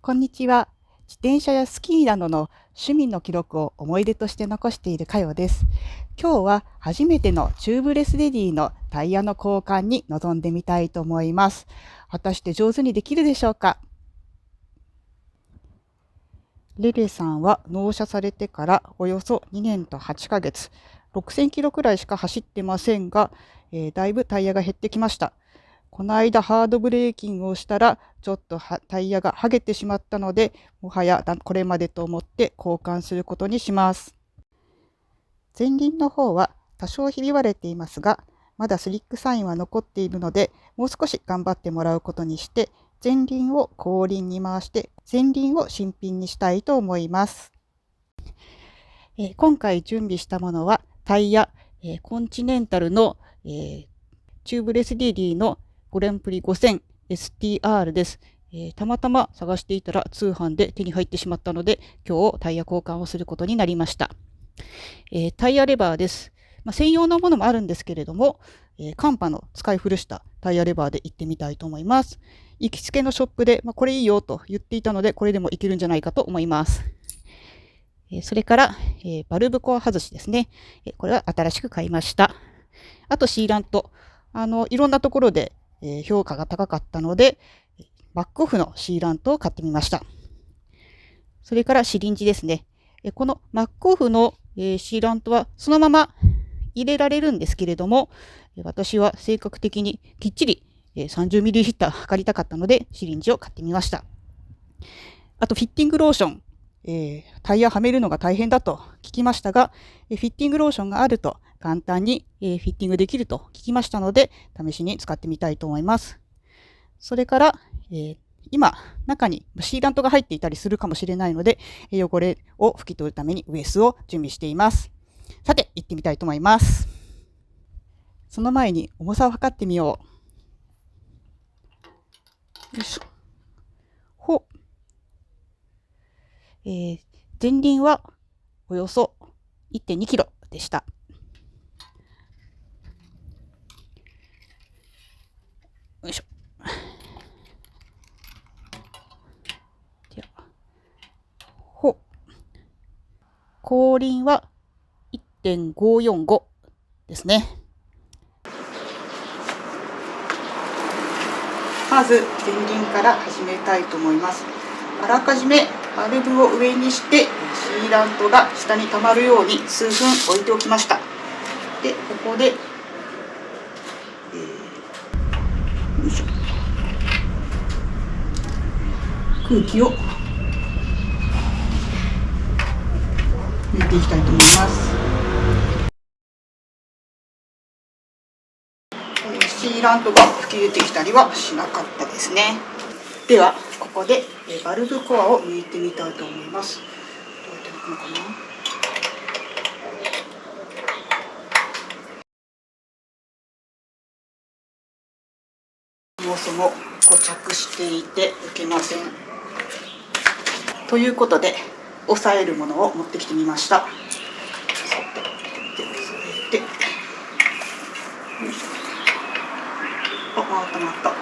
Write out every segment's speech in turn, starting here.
こんにちは。自転車やスキーなどの趣味の記録を思い出として残しているかよです。今日は初めてのチューブレスレディのタイヤの交換に臨んでみたいと思います。果たして上手にできるでしょうか。レレさんは納車されてからおよそ2年と8ヶ月、6000キロくらいしか走ってませんが、だいぶタイヤが減ってきました。この間ハードブレーキングをしたら、ちょっとタイヤが剥げてしまったので、もはやこれまでと思って交換することにします。前輪の方は多少ひび割れていますが、まだスリックサインは残っているので、もう少し頑張ってもらうことにして、前輪を後輪に回して、前輪を新品にしたいと思います。今回準備したものは、タイヤ、コンチネンタルの、チューブレス DD のグランプリ 5000STR です。たまたま探していたら通販で手に入ってしまったので、今日タイヤ交換をすることになりました。タイヤレバーです。専用のものもあるんですけれども、カンパの使い古したタイヤレバーで行ってみたいと思います。行きつけのショップで、これいいよと言っていたので、これでもいけるんじゃないかと思います。それから、バルブコア外しですね。これは新しく買いました。あとシーラント。いろんなところで評価が高かったので、バックオフのシーラントを買ってみました。それからシリンジですね。このバックオフのシーラントはそのまま入れられるんですけれども、私は性格的にきっちり 30ml 測りたかったので、シリンジを買ってみました。あとフィッティングローション。タイヤはめるのが大変だと聞きましたが、フィッティングローションがあると簡単にフィッティングできると聞きましたので、試しに使ってみたいと思います。それから、今、中にシーラントが入っていたりするかもしれないので、汚れを拭き取るためにウエスを準備しています。さて、行ってみたいと思います。その前に重さを測ってみよう。よいしょ。ほう。前輪はおよそ 1.2 キロでした。よいしょ。では、ほう。後輪は 1.545 ですね。まず前輪から始めたいと思います。あらかじめバルブを上にしてシーラントが下に溜まるように数分置いておきました。で、ここで、よいしょ、空気を入れていきたいと思います。シーラントが吹き出てきたりはしなかったですね。ではここでバルブコアを抜いてみたいと思います。どうやって抜くのかな。そもそも固着していて抜けません。ということで押さえるものを持ってきてみました。で、押さえて、よいしょ。あ、回った回った。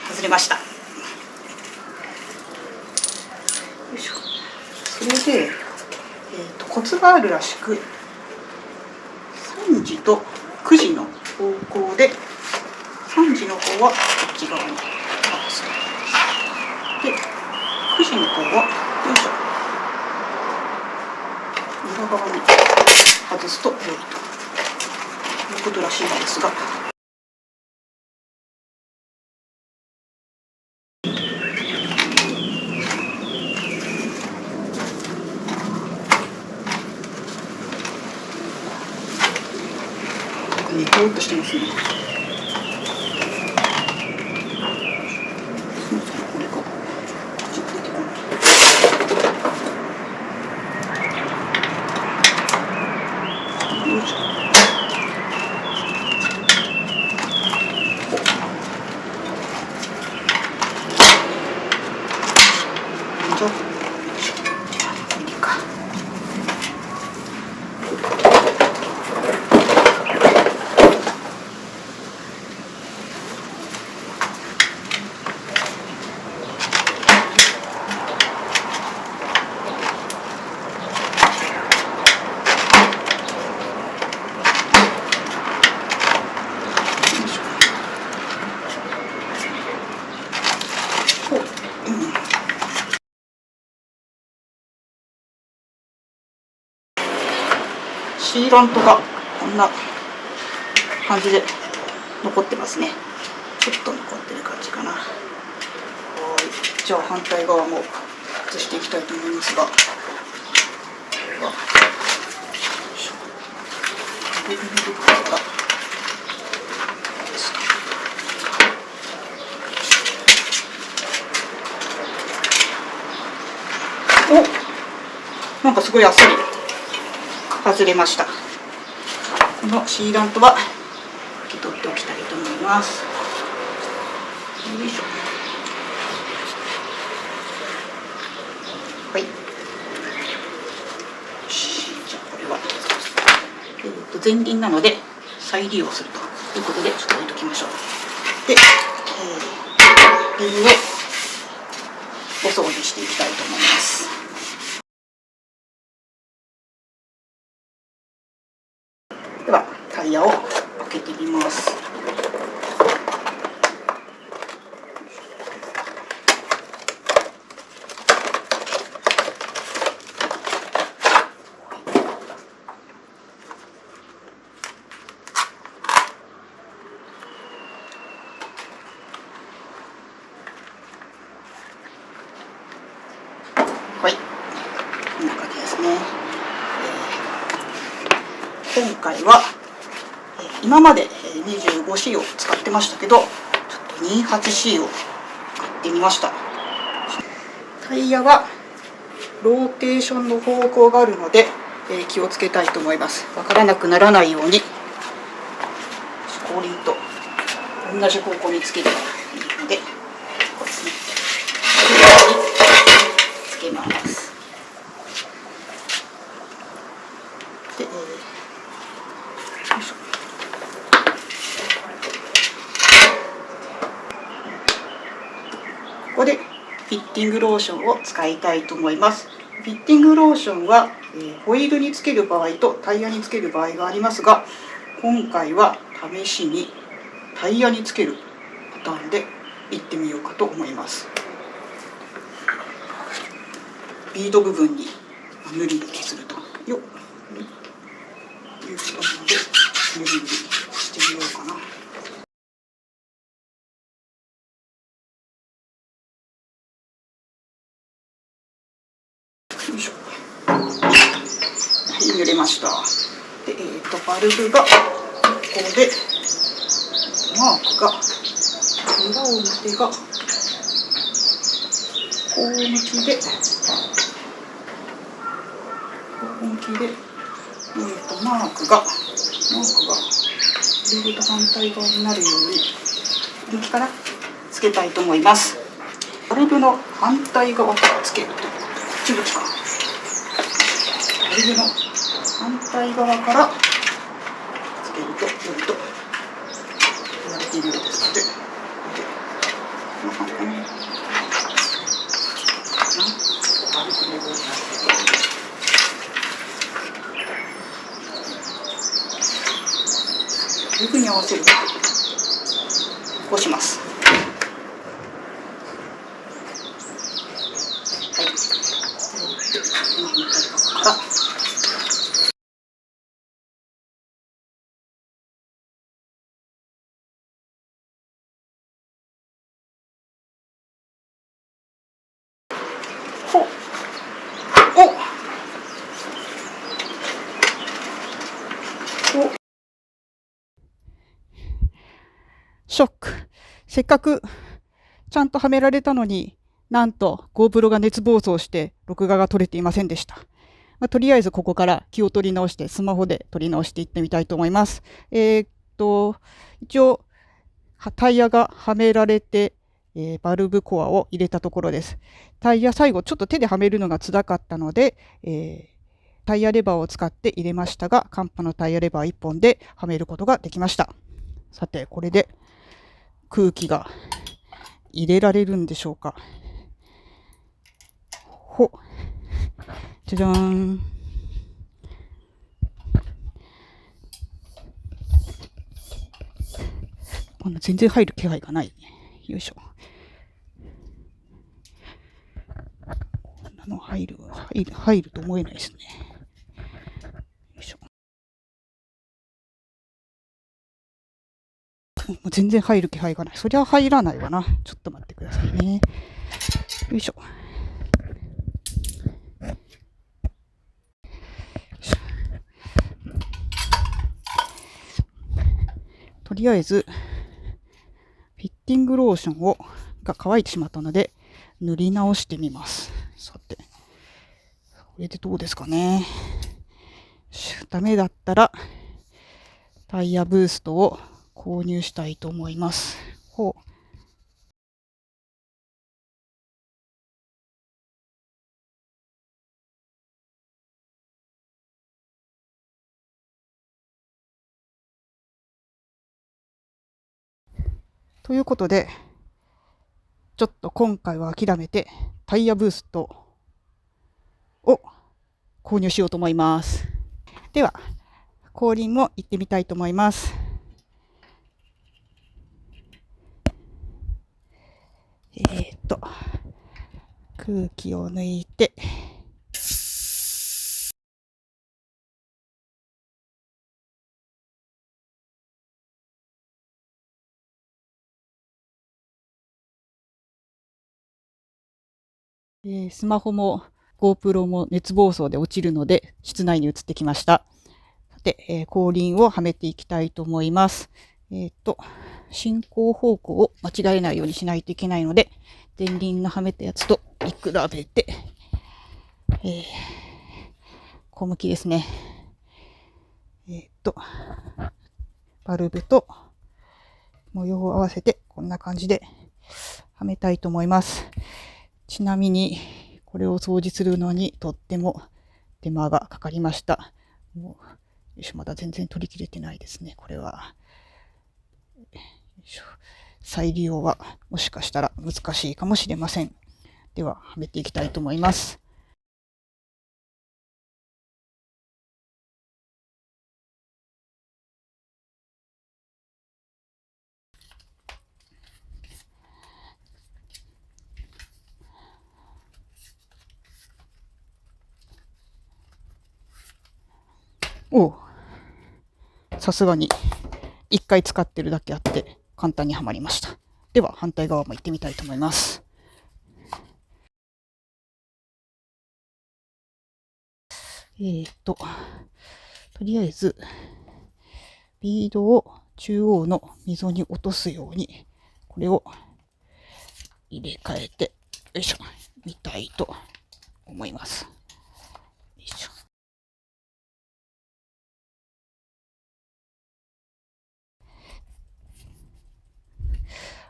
外れました。よいしょ。それで、コツがあるらしく、3時と9時の方向で、3時の方はこっち側に外すと。で、9時の方は、よいしょ、裏側に外すと良いということらしいのですが、ニコッとしてますね。これが出てこない。よいしょ。じゃあ、いいか。シーラントがこんな感じで残ってますね。ちょっと残ってる感じかな。はい、じゃあ反対側も外していきたいと思いますが、お、なんかすごいあっさり外れました。このシーラントは拭き取っておきたいと思います。よいしょ。はい。じゃあこれは、前輪なので再利用するということでちょっと置いときましょう。で、リールをお掃除していきたいと思います。ではタイヤを開けてみます。はい、こんな感じですね。今回は今まで 25C を使ってましたけど、ちょっと 28C を買ってみました。タイヤはローテーションの方向があるので、気をつけたいと思います。わからなくならないように後輪と同じ方向につければいいので、こうですね、つけます。で、よいしょ。ここでフィッティングローションを使いたいと思います。フィッティングローションはホイールにつける場合とタイヤにつける場合がありますが、今回は試しにタイヤにつけるパターンでいってみようかと思います。ビード部分にぬりぬりするとよっいう感じでぬりぬりしてみようかな。よいしょ。はい、濡れました。で、バルブがここでマークが裏表がこう向きでマークがレールと反対側になるように右からつけたいと思います。バルブの反対側からつけるとこっち向きか。バルブの反対側からつけると良いと言われているようですので、こんな感じかな。バルブの上にこういうふうに合わせるとこうします。はい。からショック。せっかくちゃんとはめられたのに、なんと GoPro が熱暴走して録画が撮れていませんでした。とりあえずここから気を取り直してスマホで撮り直していってみたいと思います。一応タイヤがはめられて、バルブコアを入れたところです。タイヤ最後ちょっと手ではめるのがつらかったので、タイヤレバーを使って入れましたが、カンパのタイヤレバー1本ではめることができました。さて、これで空気が入れられるんでしょうか。じゃじゃーん。こんな全然入る気配がない。よいしょ。こんなの入ると思えないですね。よいしょ。もう全然入る気配がない。そりゃ入らないわな。ちょっと待ってくださいね。よいしょ。とりあえず、フィッティングローションが乾いてしまったので、塗り直してみます。さて、これでどうですかね。ダメだったら、タイヤブーストを購入したいと思います。ということで、ちょっと今回は諦めて、タイヤブーストを購入しようと思います。では、後輪も行ってみたいと思います。空気を抜いて、スマホも GoPro も熱暴走で落ちるので、室内に移ってきました。さて、後輪をはめていきたいと思います。進行方向を間違えないようにしないといけないので、前輪のはめたやつと見比べて、小向きですね。バルブと模様を合わせてこんな感じではめたいと思います。ちなみにこれを掃除するのにとっても手間がかかりました。もうよいしょ、まだ全然取り切れてないですね。これは再利用はもしかしたら難しいかもしれません。でははめていきたいと思います。おう、さすがに一回使ってるだけあって簡単にはまりました。では反対側も行ってみたいと思います。とりあえずビードを中央の溝に落とすようにこれを入れ替えて、よいしょ、みたいと思います。よいしょ。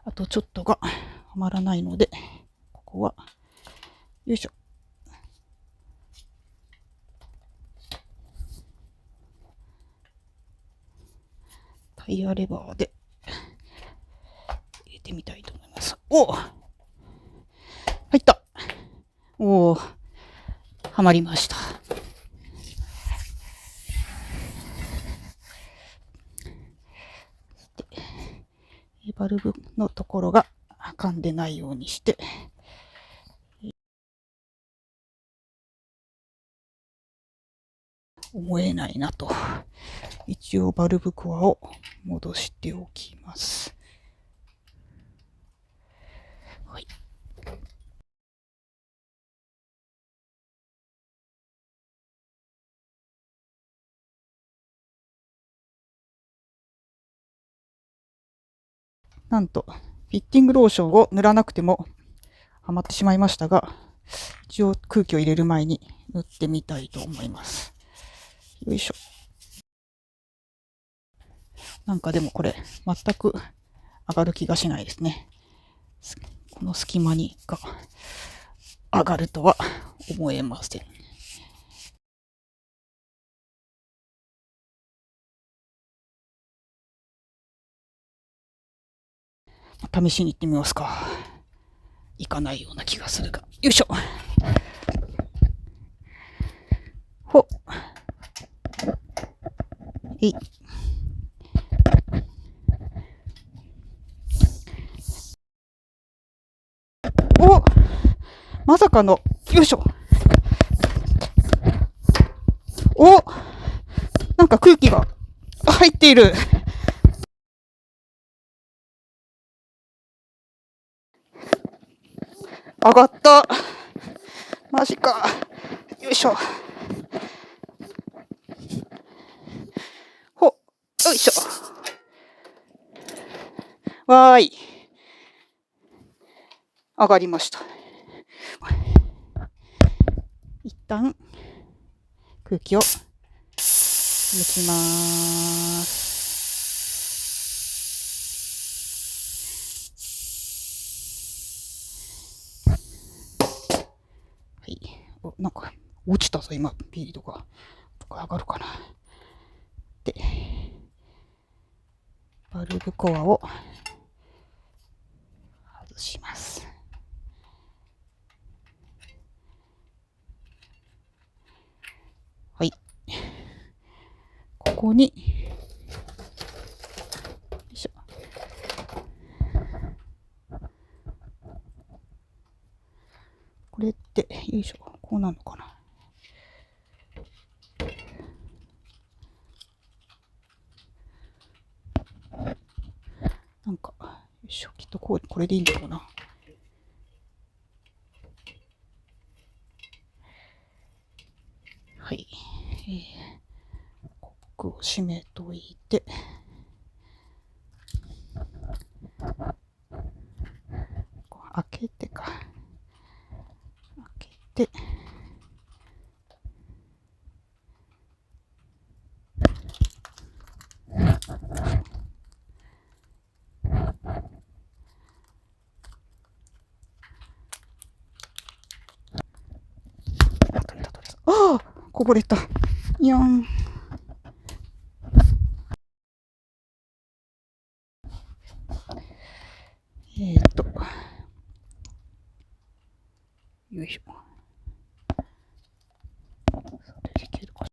あとちょっとがはまらないので、ここは、よいしょ。タイヤレバーで入れてみたいと思います。お、入った。お、はまりました。バルブのところが噛んでないようにして、思えないなと。一応バルブコアを戻しておきます。はい。なんと、フィッティングローションを塗らなくてもはまってしまいましたが、一応空気を入れる前に塗ってみたいと思います。よいしょ。なんかでもこれ、全く上がる気がしないですね。この隙間にが上がるとは思えません。試しに行ってみますか。いかないような気がするが。よいしょ。ほっ。えい。お、まさかの、よいしょ。お、なんか空気が入っている。上がった。マジか。よいしょ。ほ、よいしょ。わーい。上がりました。一旦空気を抜きます。はい。なんか落ちたぞ今、ビードが。上がるかな。で、バルブコアを外します。はい。ここに、よいしょ。これって、よいしょ。こうなるのかな。なんか、よいしょ。きっとこれでいいんだろうな。はい。コックを閉めといて、開けてか。開けて、ああ、こぼれた。いやん。よいしょ。できるか。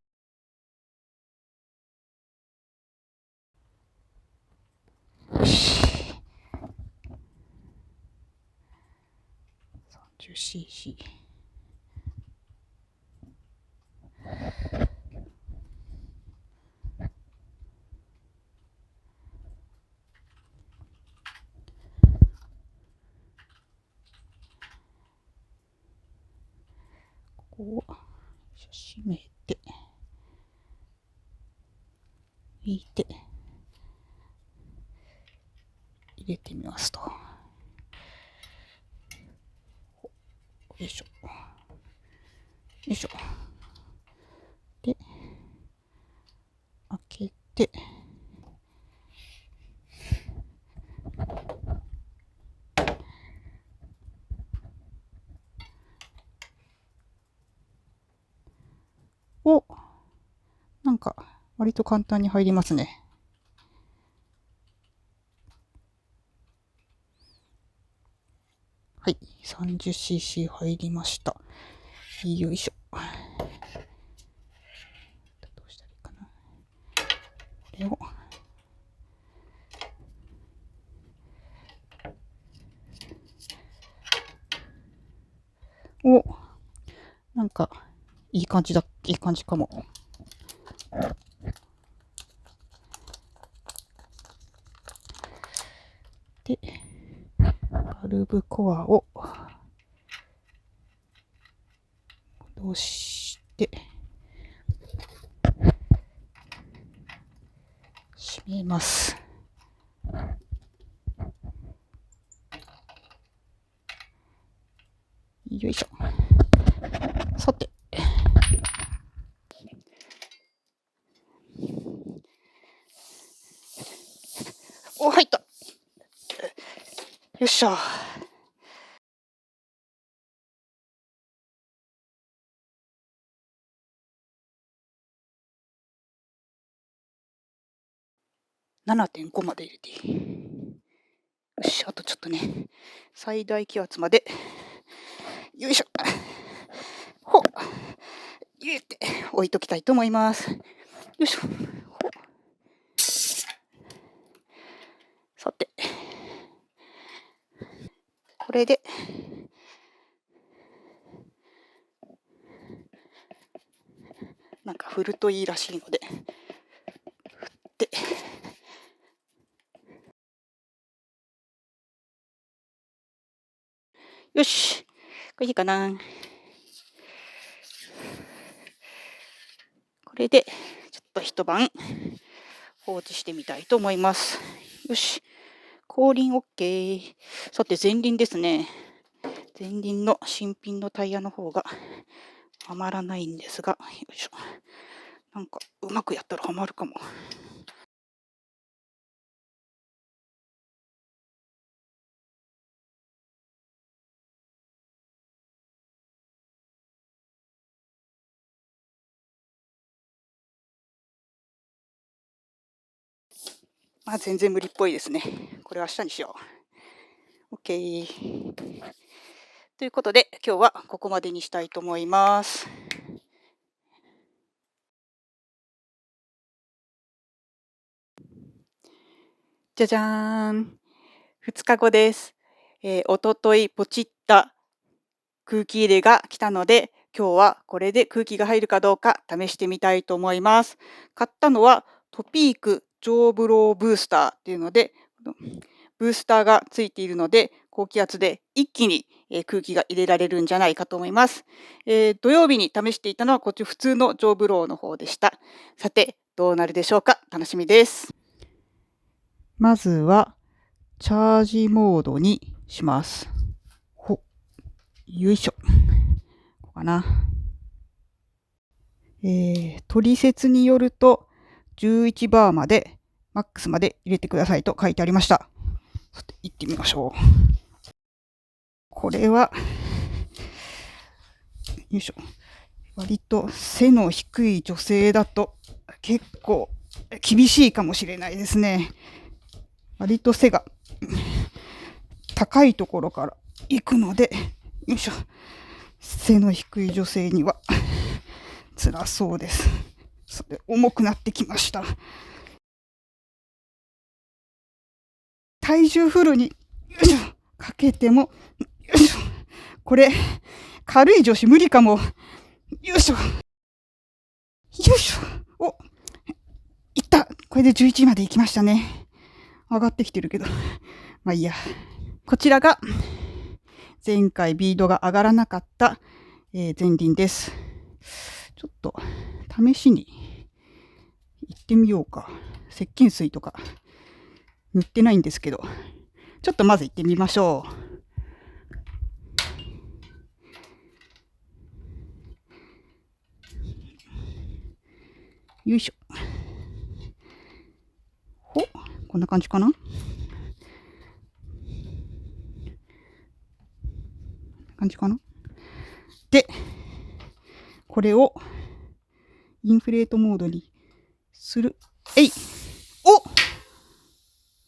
よし。30cc。ここを閉めて、引いて、入れてみますと。よいしょ。よいしょ。で、開けて、お、なんか、割と簡単に入りますね。はい、30cc 入りました。よいしょ。どうしたらいいかな。これを、お、なんか、いい感じかも。で、バルブコアを戻して、閉めます。よいしょ。さて。お、入った。よっしゃ。7.5 まで入れていい。よし、あとちょっとね。最大気圧まで。よいしょ。ほっ。入れて置いときたいと思います。よいしょ。さて。これで、なんか振るといいらしいので、振って、よし。れいいかな。これでちょっと一晩放置してみたいと思います。よし。後輪 OK。さて前輪ですね。前輪の新品のタイヤの方がはまらないんですが、よいしょ。なんかうまくやったらはまるかも。まあ全然無理っぽいですね。これは明日にしよう。OK。ということで今日はここまでにしたいと思います。じゃじゃーん。2日後です。おとといポチった空気入れが来たので、今日はこれで空気が入るかどうか試してみたいと思います。買ったのはトピーク超ブローブースターっていうので、ブースターがついているので、高気圧で一気に空気が入れられるんじゃないかと思います。土曜日に試していたのはこっち普通の超ブローの方でした。さて、どうなるでしょうか。楽しみです。まずはチャージモードにします。よいしょ。こうかな。取説によると、11バーまで、マックスまで入れてくださいと書いてありました。さて、行ってみましょう。これは、よいしょ。割と背の低い女性だと結構厳しいかもしれないですね。割と背が高いところから行くので、よいしょ。背の低い女性には辛そうです。それ重くなってきました。体重フルによいしょかけても、よいしょこれ、軽い女子無理かも。よいしょ。よいしょ。お、いった。これで11まで行きましたね。上がってきてるけど。まあいいや。こちらが、前回ビードが上がらなかった、前輪です。ちょっと、試しに、行ってみようか。石鹸水とか、塗ってないんですけど。ちょっとまず行ってみましょう。よいしょ。ほ、こんな感じかな。感じかな。で、これをインフレートモードにする。えいお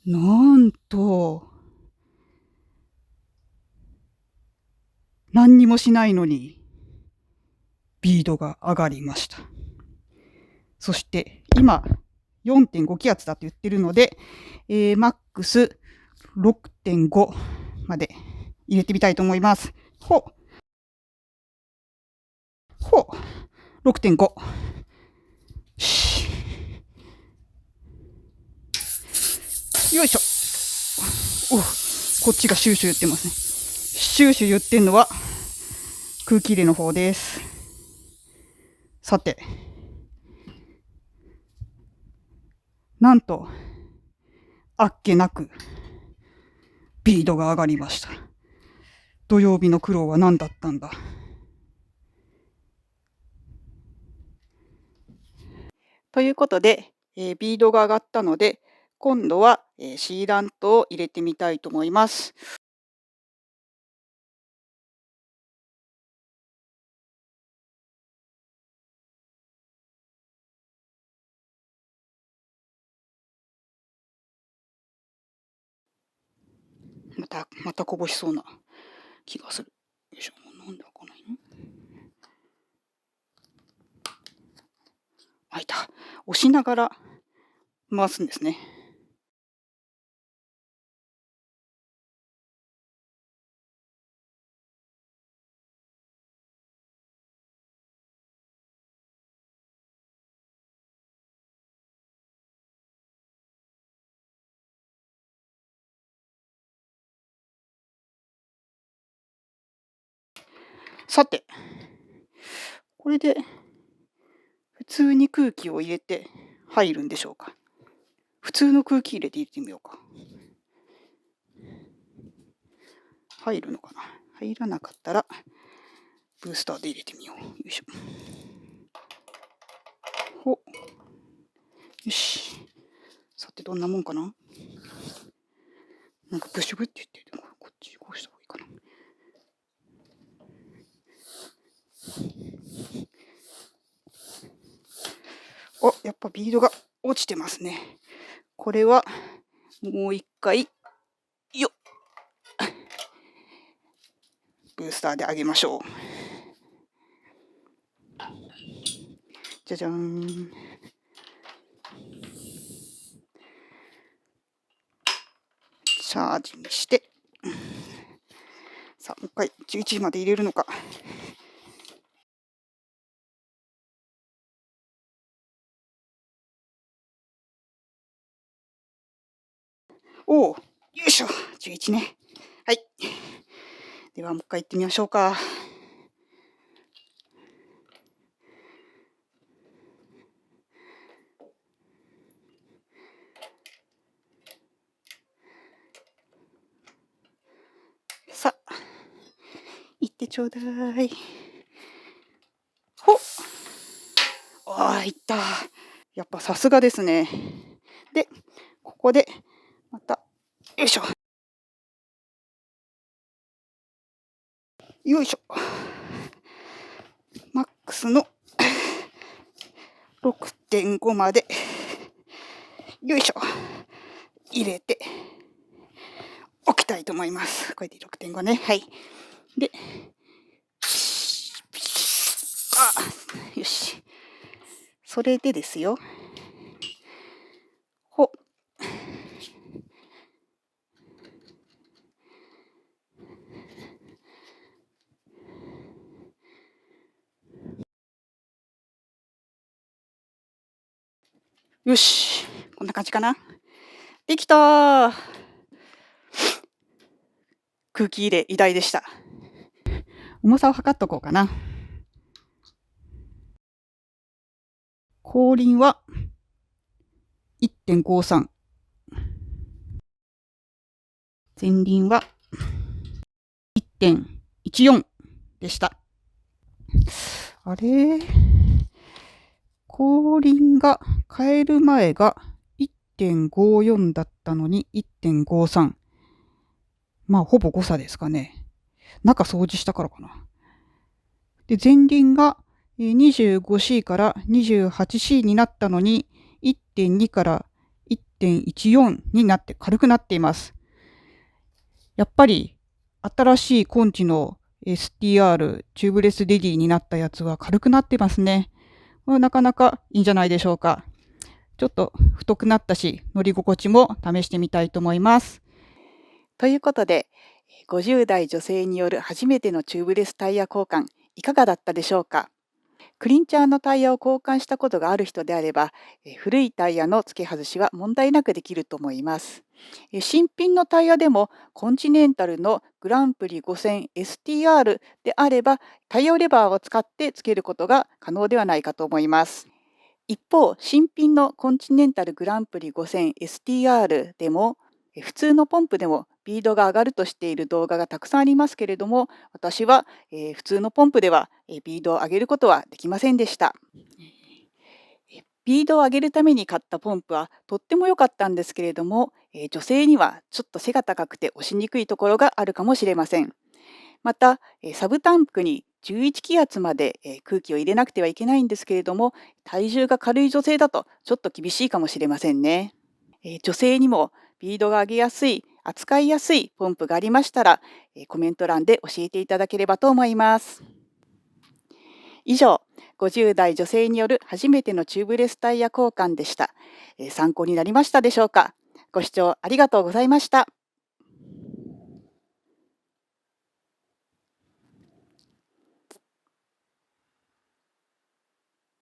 なんと、何にもしないのに、ビードが上がりました。そして、今、4.5 気圧だと言ってるので、マックス 6.5 まで入れてみたいと思います。6.5。よいしょ。こっちがシューシュー言ってますね。シューシュー言ってんのは空気入れの方です。さて、なんと、あっけなく、ビードが上がりました。土曜日の苦労は何だったんだ。ということで、ビードが上がったので、今度は、シーラントを入れてみたいと思います。またこぼしそうな気がする。よいしょ。なんで開かないの？開いた。押しながら回すんですね。さて、これで普通に空気を入れて入るんでしょうか。普通の空気入れて入れてみようか。入るのかな。入らなかったらブースターで入れてみよう。よいしょ。ほ。よし。さてどんなもんかな。なんかブシュブって言ってる。こっちこうした方がいいかな。お、やっぱビードが落ちてますね。これはもう一回よっ、ブースターで上げましょう。じゃじゃーん。チャージにして、さあもう一回11時まで入れるのか。おお、よいしょ、11ね。はい。ではもう一回行ってみましょうか。さあ、行ってちょうだい。ほっ。ああ、行った。やっぱさすがですね。で、ここでまた、よいしょ。よいしょ。マックスの 6.5 まで、よいしょ。入れておきたいと思います。これで 6.5 ね。はい。で、あ、よし。それでですよ。ほ。よし。こんな感じかな。できたー。空気入れ偉大でした。重さを測っとこうかな。後輪は 1.53。前輪は 1.14 でした。あれ、後輪が変える前が 1.54 だったのに 1.53。まあ、ほぼ誤差ですかね。中掃除したからかな。で、前輪が 25C から 28C になったのに 1.2 から1.14 になって軽くなっています。やっぱり新しい今期の STR チューブレスレディになったやつは軽くなってますね。なかなかいいんじゃないでしょうか。ちょっと太くなったし、乗り心地も試してみたいと思います。ということで、50代女性による初めてのチューブレスタイヤ交換、いかがだったでしょうか。クリンチャーのタイヤを交換したことがある人であれば、古いタイヤの付け外しは問題なくできると思います。新品のタイヤでもコンチネンタルのグランプリ 5000STR であれば、タイヤレバーを使って付けることが可能ではないかと思います。一方、新品のコンチネンタルグランプリ 5000STR でも、普通のポンプでもビードが上がるとしている動画がたくさんありますけれども、私は、普通のポンプでは、ビードを上げることはできませんでした。ビードを上げるために買ったポンプはとっても良かったんですけれども、女性にはちょっと背が高くて押しにくいところがあるかもしれません。また、サブタンクに11気圧まで空気を入れなくてはいけないんですけれども、体重が軽い女性だとちょっと厳しいかもしれませんね。女性にもビードが上げやすい、扱いやすいポンプがありましたら、コメント欄で教えていただければと思います。以上、50代女性による初めてのチューブレスタイヤ交換でした。参考になりましたでしょうか。ご視聴ありがとうございました。